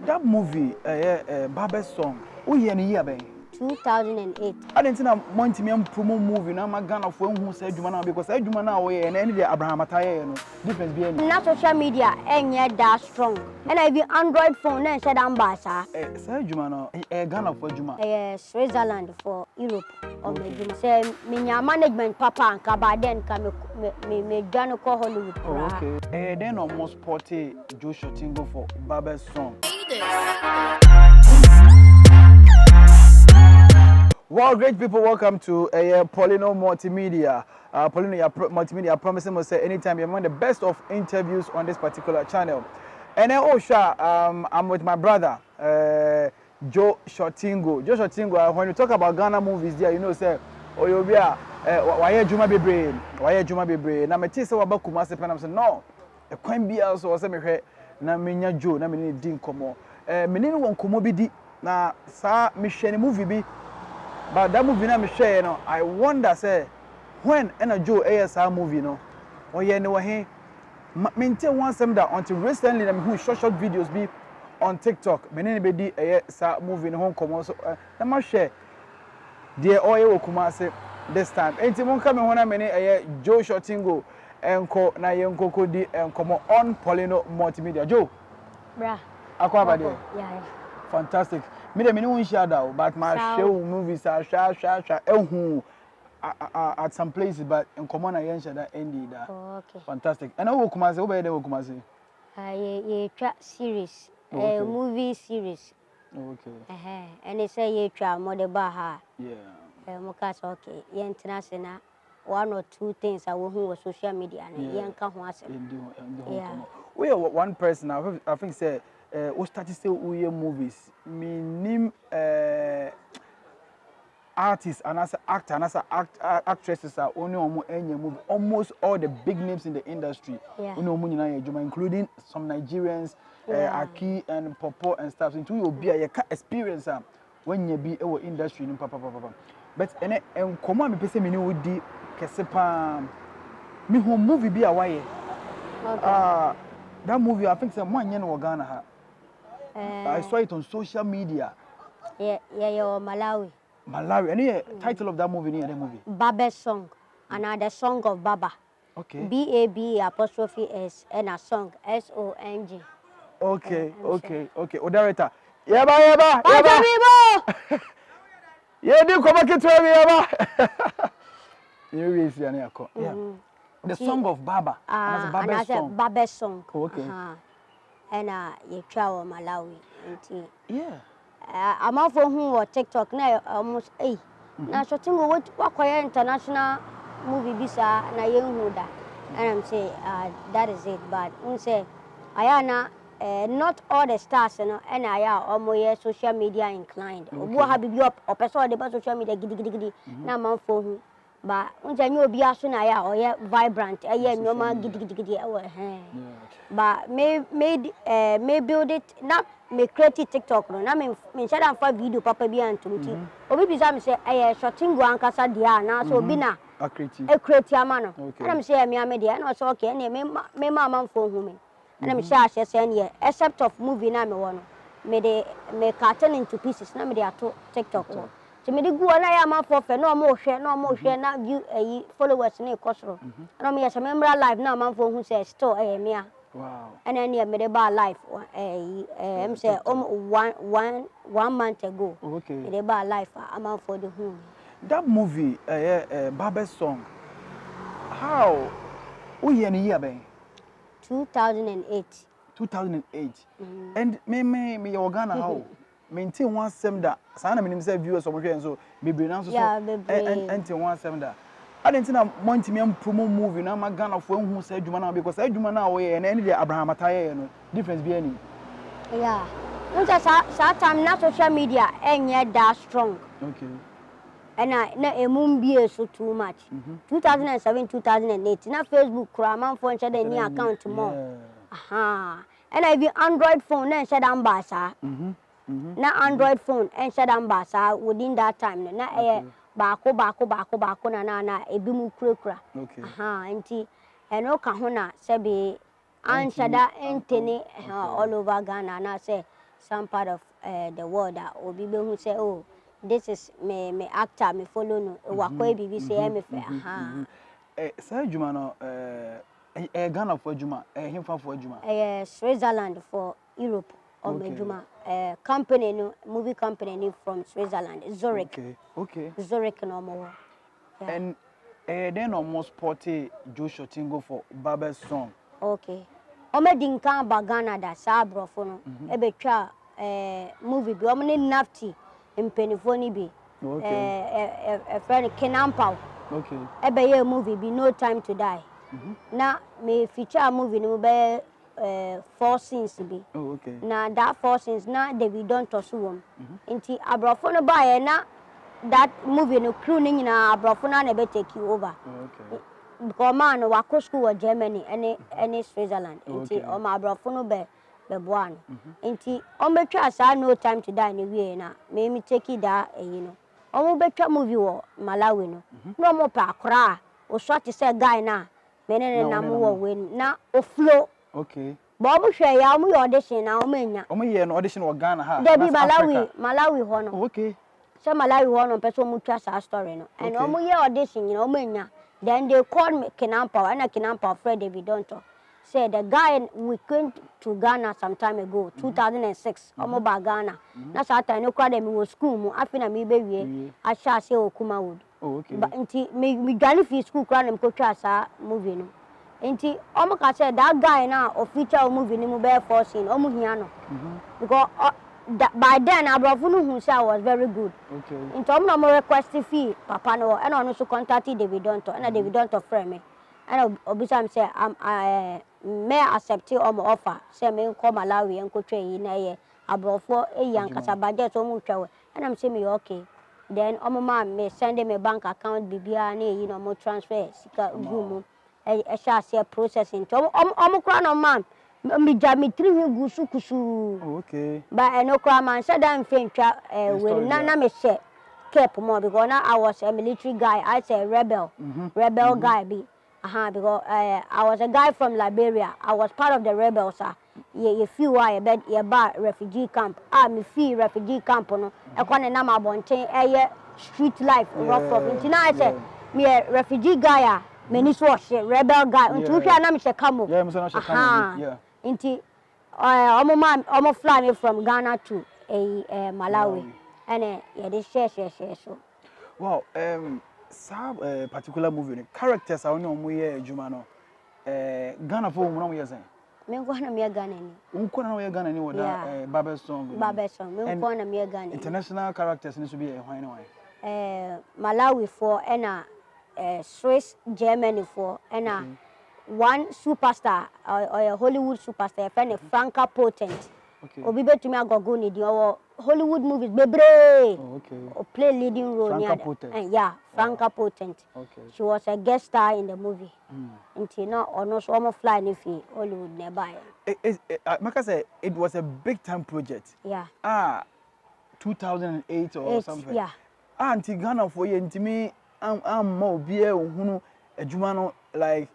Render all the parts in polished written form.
That movie, Baba's song, who year ni year 2008. I didn't see a Multimedia promo movie. Now my Ghana for who said Jumana because I Jumana away and any Abraham Atta, difference being. Not social media, and yet that strong. And I have Android phone and said ambassador. Say Jumana, Ghana for Juma. Switzerland for Europe. Say, Minya management papa and Kabaden come me Ghana call Hollywood. Okay. Then almost 40 Joshua Tingo for Baba's song. Well, great people, welcome to Poleeno Multimedia. Poleeno Multimedia promising us anytime you're among the best of interviews on this particular channel. And then, I'm with my brother, Joe Shotingo. Joe Shotingo, when you talk about Ghana movies there, you know, say, oh, you'll be why Juma be brain, why Juma be brain. Now, my teacher say about Kumasi, and I'm saying, no, a coin be also, say, me, na minya Joe, na me din komo. Me ni won komo bi di, na sa me share movie bi. But that movie na me share no, I wonder say when a Joe ASR movie no, or ye no he maintain one sem that until recently them who short videos be on TikTok. Me ne be di ASR movie no hon komo so na ma share the oil Kumasi this time. Enti mon come hona me ne Joe Shotingo enko na ye nkoko di enkomo on Poleeno Multimedia. Joe. Bra. Akwa abade. Yeah. Fantastic. Me de me no share that, but my show movies are share at some places, but in common I share that ended that. Okay. Fantastic. And I will come as over there will come as ye track series, movie series. Okay. And they say ye try more baha. Yeah. Mokas okay. Ye international one or two things I will who social media and ye can once. Yeah. We are one person I think say we started say we movies. Me name artists and as actor and as actresses are only on movie. Almost all the big names in the industry. Yeah. Including some Nigerians, Aki and Popo and stuff. Into you be a experience when you be our industry in papa. But and come on, me person me would di kesepa. Me home movie be a way. That movie I think some one year in Ghana. I saw it on social media. Yeah, Malawi. Malawi. Any title of that movie? Any other movie? Baba's song. Another song of Baba. Okay. BABA''S and a song SONG. Okay. O director. Yeba. Yeah, do come back to Yeba. You really see any accord? Yeah. The song of Baba. And that's a Baba's song. Okay. And you travel Malawi. Yeah. I'm off from who or TikTok now almost 8. Now so think what quiet international movie bisa na young that. And I'm saying that is it. But we say Ayana not all the stars and I are almost social media inclined. Who have be up or person the social media giddy. Now man phone. But unja nyo obi aso na ya or vibrant nyoma gidi but may build it not me create TikTok no na me share am for video papa bi antumti obi bi say me say Shotingo ankasa dia na so obi na create ama no na me say me dia na so okay na me mama phone hu me na me share say na except of movie na me wono me carton into pieces na me dey ato TikTok no. So me go na ya ma for fe no mo hwe na view followers na ekosoro na me yes member live na ma for hu say store me a wow and then me dey ba live em say 1 month ago okay me dey ba live am for the hu that movie Baba's song how o year ni year ben 2008 and me your Ghana how maintain one sem that sana me say viewers omo hwe so bebre na so and one sem that I didn't know Multimedia promo movie na ma Ghana for hu say adwuma na because adwuma na wo ye na any Abraham Atta no difference be any yeah we just time na social media enye that strong okay and na emum be so too much 2007 2008 na Facebook kra man for nche dey ni account mo and I be Android phone na nche dan ba sa na Android phone and share ambassa within that time na baako na ebi mu kura okay enti eno ka ho na se be anshada entene all over Ghana na say some part of the world that obi be who say, oh, this is me actor me follow no wakwa bibi say me fe aha say adwuma no Ghana for adwuma himfa for adwuma Switzerland for Europe or adwuma company no movie company no from Switzerland Zurich okay Zurich no more and then almost 40 Joshua Tingo for Baba's song okay Omedinka ba Ghana da sa brofo no ebetwa movie bi omne nafti impenifo ni bi a friend Kenampao okay ebeye movie bi No Time to Die na me feature movie no be 4 scenes bi okay na that 4 scenes na David don't tosu wom nti abrofo no ba na that movie no crew ni nyina abrofo na be take you over okay because man wako school in Germany any Switzerland nti o ma abrofo no be boano nti o betwa sa No Time to Die ni wie na me take that you know o betwa movie wo Malawi no no mo pa akra o short say guy na menene na mo wo we na o flow okay but o hwe ya o audition na o menya o ye no audition wo Ghana ha Debi Malawi ho no okay so Malawi ho no person mo twa sa story no and o ye audition you know o menya then they called me Kenampao and Kenampao Fred David Donto said the guy we came to Ghana some time ago 2006 omo ba Ghana na sa time no kwa dem wo school mu afina me be wie a sha say o KUMAWOOD okay but nti me gani fi school kwa dem ko twa sa movie no nti omo ka say that guy na o feature movie ni mu be 4 scene omo hia no because by then abrofo no hu say I was very good okay nti omo no request fee papa no and ono so contact David Donto and David Donto friend me and obisa say may accept omo offer say me ko Malawi enko twa yi na ye abrofo eyan kasa budget omo twa and I'm say me okay then omo ma me send me bank account bibia na yi no mo transfer sika gumu e sha say processing omo kra no man mi jami 3 gusu kusu okay but no kra man said I'm fintwa we na me share kept more because now I was a military guy I say rebel guy be because I was a guy from Liberia. I was part of the rebels. You feel why you bar refugee camp. Me feel refugee camp no. I can't na ma bonten street life rough up. Until now I say me a refugee guy. Me ni so rebel guy. Until we na me she come. Yeah, me so na she come. Yeah. Until omo fly me from Ghana to Malawi. And yeah, they share so. Wow. Particular movie characters are only adwuma no Ghana for mo na mo yesen me ko na me Ghana ni unko na we Ghana ni wo da Baba's song me ko na me Ghana international characters ni so bi hwan ni hwan Malawi for and Swiss Germany for and one superstar or a Hollywood superstar friend Franca Potent obi betumi agogo ni di Hollywood movies bebre or play leading role Franca Potent Franca Potent she was a guest star in the movie until now ono so almost fly ni fi Hollywood nearby Maka say it was a big time project 2008 or something anti Ghana for ye ntimi am ma obi e ohunu adwuma no like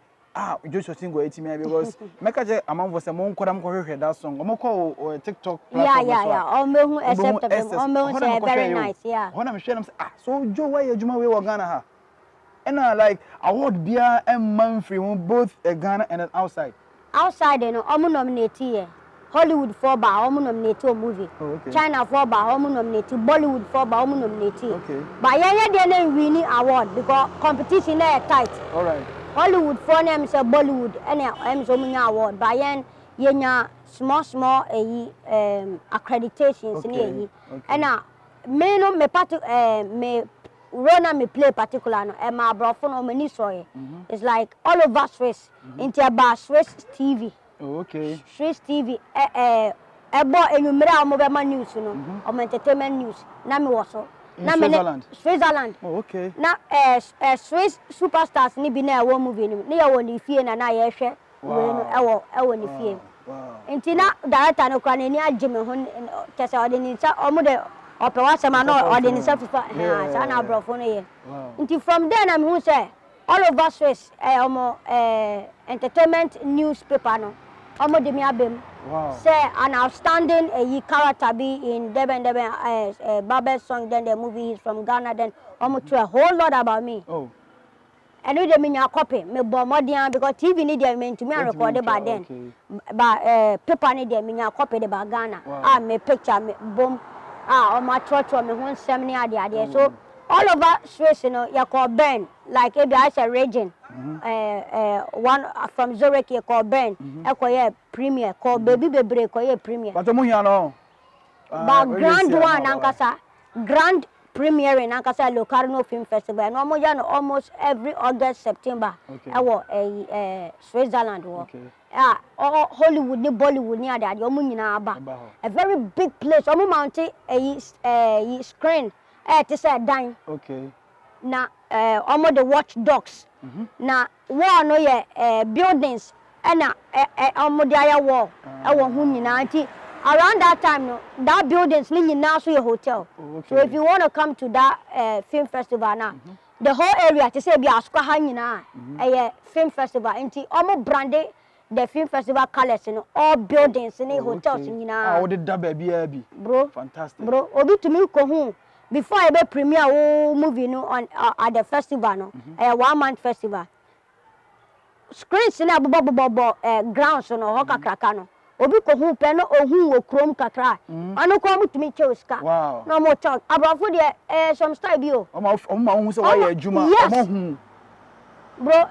Joshua Tingo etimi because Maka say amam for say mon kodam ko hwehwe that song omo call TikTok platform omehu accept them omehu say very nice hona me hwe nam say so Joe why adwuma we wo Ghana ha and like award bia and man free both Ghana and outside no omo nominate here Hollywood for ba omo nominate o movie China for ba omo nominate Bollywood for ba omo nominate but yeye dey na win award because competition na tight all right Hollywood for them say Bollywood and em so munya award but yenya small accreditations ni and me no me part me Rona me play particular no e ma brofo no mani soye it's like all over Swiss into about Swiss TV Swiss TV ebo enumere mo be ma news no entertainment news na me wo so na me Switzerland na Swiss superstars ni bi na e wo movie ni ya wo ni fie na ye hwe we no e wo ni fie intina director no kwa ni agye me ho kese ode ni sa omo de ope wa sema no ode ni sa fifa sa na brofo no ye nti from there na me hu say all over Swiss omo entertainment newspaper no Omo de me abem. Wow. Say an outstanding character be in Deben Babel's song, then the movie is from Ghana, then almost to a whole lot about me. Oh. And we dem a copy, me bo modern because TV need them meant to me record it by then. Okay. But paper need them a copy the by Ghana. Wow. Ah, me picture me boom. Ah, on my church me one seminar idea. So all over Swiss, you know, you call Ben, like if I say region. One from Zurich you call Ben, I premier, call baby break or premier. But no. But grand one, Ankasa, grand premiere in Ankasa Locarno Film Festival, and almost every August, September. Okay. I was a Switzerland war. Okay. Hollywood, Bollywood near that, a very big place. Mountain a screen, to say dime. Okay. Now, almost the watchdogs. Now, war no buildings, and almost the wall. I want around that time, no, that building's now so a hotel. Okay. So if you want to come to that film festival now, the whole area to say be a square hanging a film festival, and almost branded the film festival colors in all buildings in hotels in How did that baby? Bro, fantastic. Bro, obi to me go home before I be premiere movie no on at the festival no, a 1 month festival. Screens in a grounds no ho kakra no. Obi ko hu pe no ohun wo krom kakra ano ko mu tumi che oska no mo talk abrafo de some style bi o o ma hu se wa ye adwuma o hu bro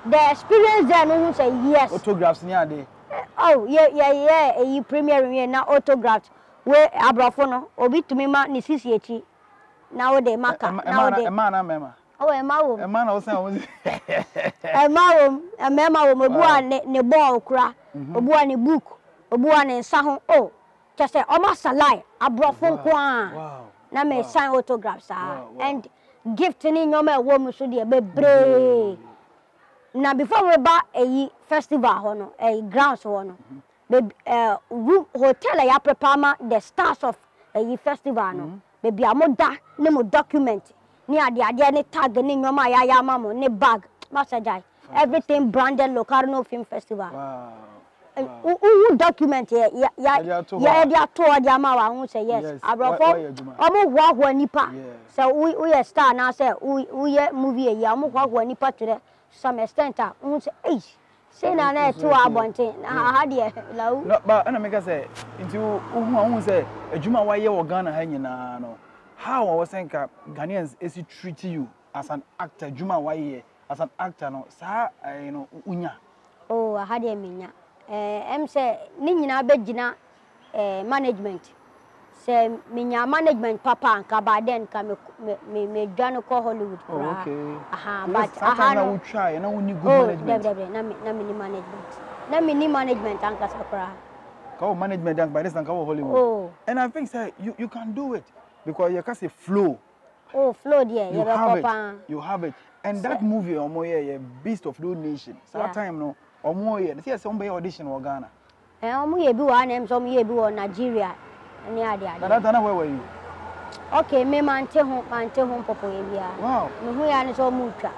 the experience there no hu say yes autographs ni ade oh yeah e premiere we na autographs we abrafo no obi tumi ma ni sisi echi na wo de maka na wo de na mema oh ema wo na wo san wo ema wo mebu ne ball kura obuwa ni book obuwa ni nsaho oh just say almost salai abrofo kwa na me sign autographs and gift ni nyoma ewo mu so de bebre na before we ba festival ho no grounds ho no hotel ya prepare the stars of festival no baby amoda ne mo document ni ade ni tag ni nyoma ya mamo ni bag masajai everything branded Locarno Film Festival. Wow. Who document ya dia to dia ma wa hu say yes abrofo omo hwa nipa so we star na say we movie ya omo hwa nipa to some extent hu say na to abonten ha de lawu no but na make say into hu say adwuma wa ye wo Ghana ha nyina no how I was saying Ghanaians is treat you as an actor adwuma wa ye as an actor no sa you know unya oh ha de minya say ni nyina begina management say minya management papa anka ba den ka me dwan ko Hollywood kra okay but na we try na we need good management na mini management anka sakra ka management anka by this anka Hollywood and I think say you can do it because you can say flow flow there you have it and that movie omo ye Beast of No Nation so that time no omo ye say somebody audition in Ghana omo ye bi wa na some ye bi wo Nigeria ani ade that where were you okay me mante ho popo ye bia wow me hu ya ni so mu twa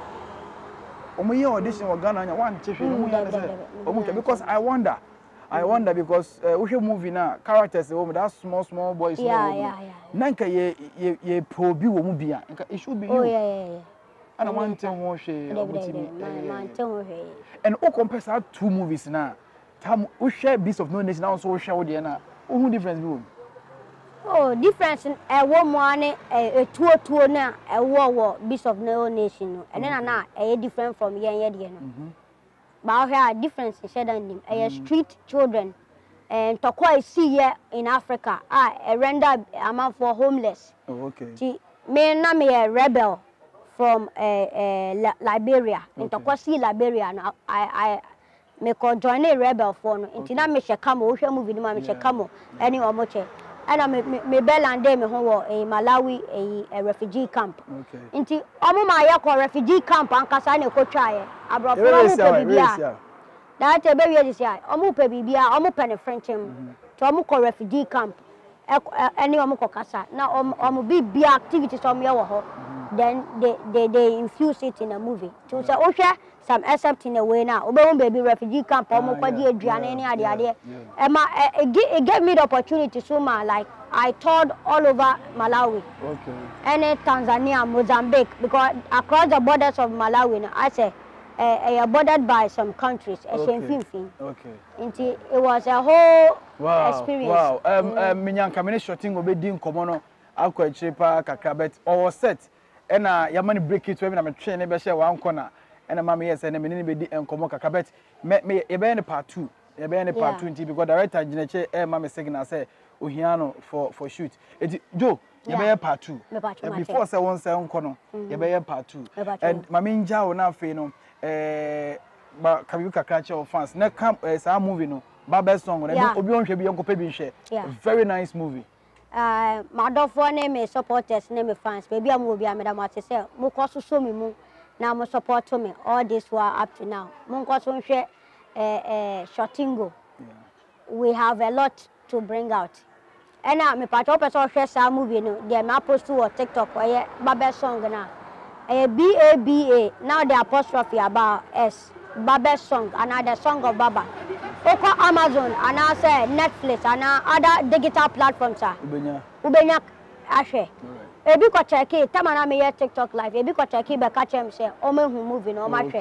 omo ye audition in Ghana nya wan chefe no hu ya say omo twa because I wonder because we should movie now characters that small boys nanka ye probi wo mu bia it should be you and I want to watch and all compares our two movies now. Time we share Beast of No Nation also share there now. Who difference be? Difference in a woman a two now a war Beast of No Nation and then na different from here but here difference in shedding them street children and to quite see here in Africa a render amount for homeless. Okay. Me na me a rebel from Liberia into Kwasi Liberia and I me ko join a rebel for no into na me shekamo wo hwe movie ma me shekamo any omoche and me belande me ho a Malawi a refugee camp into omo ma ya ko refugee camp ankasa na ko twae abrofo omo pe bibia that e be we this year omo pe bibia omo pe ne french to omo ko refugee camp any omo ko kasa na omo bibia activities omo ye wo ho then they infuse it in a movie. To say, okay, some except in a way now. Baby refugee camp, it gave me the opportunity to like I toured all over Malawi. Okay. And Tanzania, Mozambique, because across the borders of Malawi, I say, bordered by some countries. Okay. It was a whole experience. Wow. Minyanka many shooting will be doing common. Alcohol cheaper, kakabet, or set. And your money break it when I'm training a one corner. And a mammy yes, and a minute and common kakabet. Me a part 2. A band part 20 because director Geneche, mammy second, I say, Uhiano for shoot. Joe. You be part 2. Before 7 corner, you be part 2. And Mammy Jao now feno, but Kabuka catch your fans. Next come as I'm moving, Baba song, and Obion should be Uncle Pebby share. Very nice movie. My daughter name is supporters, name is fans. Maybe I'm will be a madam what say. Mukosu so me mu. Now mo support to me. All this while up to now. Munkosu share Shotingo. We have a lot to bring out. And now me part of person share some movie no. They me post to TikTok where Baba song na. BABA. Now the apostrophe about S. Baba song, another song of Baba. Oko Amazon, and I say Netflix, and other digital platforms. Ubenya Ashe. Ebi ko check it, tamana me TikTok live. Ebi ko check it, be catch him say, "O me who movie no match."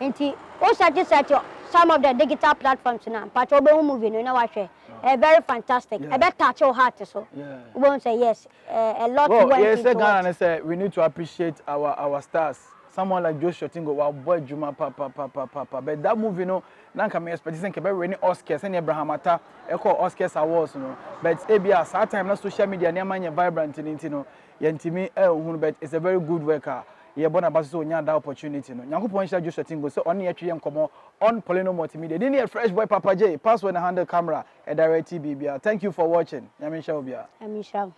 Inti, o search some of the digital platforms now. But o be who movie no watch. Very fantastic. I bet touch your heart so. We won't say yes. A lot to went yes, Ghana say we need to appreciate our stars. Someone like Joe Shotingo, wow, boy, Juma, papa. But that movie, no, nanka me expect to be winning Oscars and Abraham Atta, echo Oscars awards, you But ABS, our time, not social media, near mine, vibrant in it, you know. Yentimi, but it's a very good worker. You're born about so young opportunity, no. Yanko Poincha Joe Shotingo, so only actually come on Poleeno Multimedia. Didn't a fresh boy, Papa J, pass when I handle camera, and direct TV. Thank you for watching. Yamisha Obia. Yamisha.